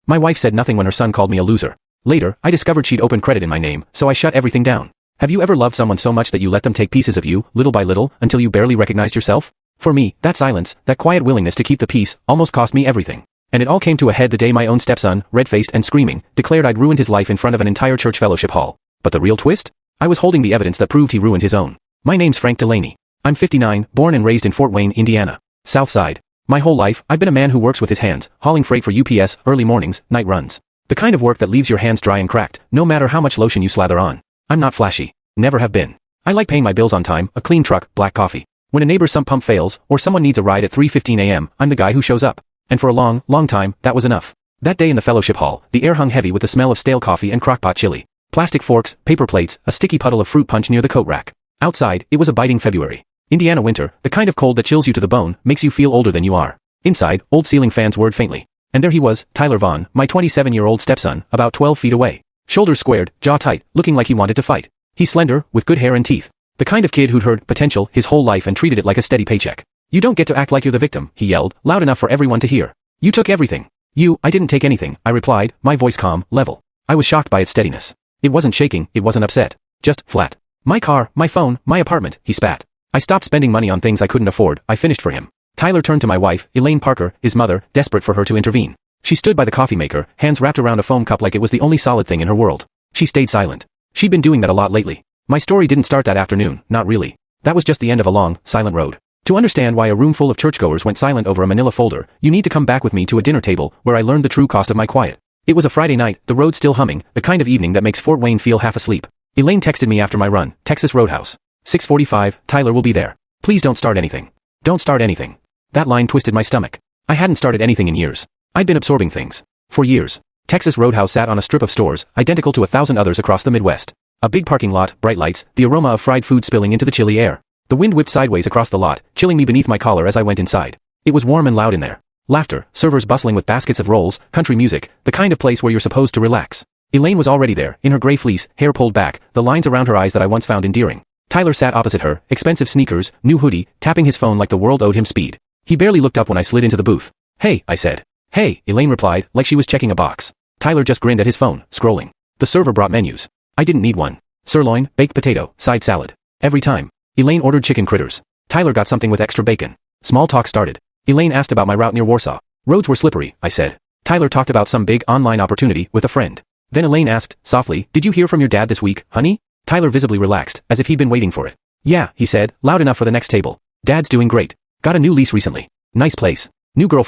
My wife said nothing when her son called me a loser. Later, I discovered she'd opened credit in my name, so I shut everything down. Have you ever loved someone so much that you let them take pieces of you, little by little, until you barely recognized yourself? For me, that silence, that quiet willingness to keep the peace, almost cost me everything. And it all came to a head the day my own stepson, red-faced and screaming, declared I'd ruined his life in front of an entire church fellowship hall. But the real twist? I was holding the evidence that proved he ruined his own. My name's Frank Delaney. I'm 59, born and raised in Fort Wayne, Indiana. South Side. My whole life, I've been a man who works with his hands, hauling freight for UPS, early mornings, night runs. The kind of work that leaves your hands dry and cracked, no matter how much lotion you slather on. I'm not flashy. Never have been. I like paying my bills on time, a clean truck, black coffee. When a neighbor's sump pump fails, or someone needs a ride at 3:15 a.m., I'm the guy who shows up. And for a long, long time, that was enough. That day in the fellowship hall, the air hung heavy with the smell of stale coffee and crockpot chili. Plastic forks, paper plates, a sticky puddle of fruit punch near the coat rack. Outside, it was a biting February. Indiana winter, the kind of cold that chills you to the bone, makes you feel older than you are. Inside, old ceiling fans whirred faintly. And there he was, Tyler Vaughn, my 27-year-old stepson, about 12 feet away. Shoulders squared, jaw tight, looking like he wanted to fight. He's slender, with good hair and teeth. The kind of kid who'd heard potential his whole life and treated it like a steady paycheck. You don't get to act like you're the victim, he yelled, loud enough for everyone to hear. You took everything. I didn't take anything, I replied, my voice calm, level. I was shocked by its steadiness. It wasn't shaking, it wasn't upset. Just flat. My car, my phone, my apartment, he spat. I stopped spending money on things I couldn't afford, I finished for him. Tyler turned to my wife, Elaine Parker, his mother, desperate for her to intervene. She stood by the coffee maker, hands wrapped around a foam cup like it was the only solid thing in her world. She stayed silent. She'd been doing that a lot lately. My story didn't start that afternoon, not really. That was just the end of a long, silent road. To understand why a room full of churchgoers went silent over a manila folder, you need to come back with me to a dinner table where I learned the true cost of my quiet. It was a Friday night, the road still humming, the kind of evening that makes Fort Wayne feel half asleep. Elaine texted me after my run, Texas Roadhouse. 6:45, Tyler will be there. Please don't start anything. Don't start anything. That line twisted my stomach. I hadn't started anything in years. I'd been absorbing things. For years. Texas Roadhouse sat on a strip of stores, identical to 1,000 others across the Midwest. A big parking lot, bright lights, the aroma of fried food spilling into the chilly air. The wind whipped sideways across the lot, chilling me beneath my collar as I went inside. It was warm and loud in there. Laughter, servers bustling with baskets of rolls, country music, the kind of place where you're supposed to relax. Elaine was already there, in her gray fleece, hair pulled back, the lines around her eyes that I once found endearing. Tyler sat opposite her, expensive sneakers, new hoodie, tapping his phone like the world owed him speed. He barely looked up when I slid into the booth. Hey, I said. Hey, Elaine replied, like she was checking a box. Tyler just grinned at his phone, scrolling. The server brought menus. I didn't need one. Sirloin, baked potato, side salad. Every time. Elaine ordered chicken critters. Tyler got something with extra bacon. Small talk started. Elaine asked about my route near Warsaw. Roads were slippery, I said. Tyler talked about some big online opportunity with a friend. Then Elaine asked, softly, did you hear from your dad this week, honey? Tyler visibly relaxed, as if he'd been waiting for it. Yeah, he said, loud enough for the next table. Dad's doing great. Got a new lease recently. Nice place. New girlfriend.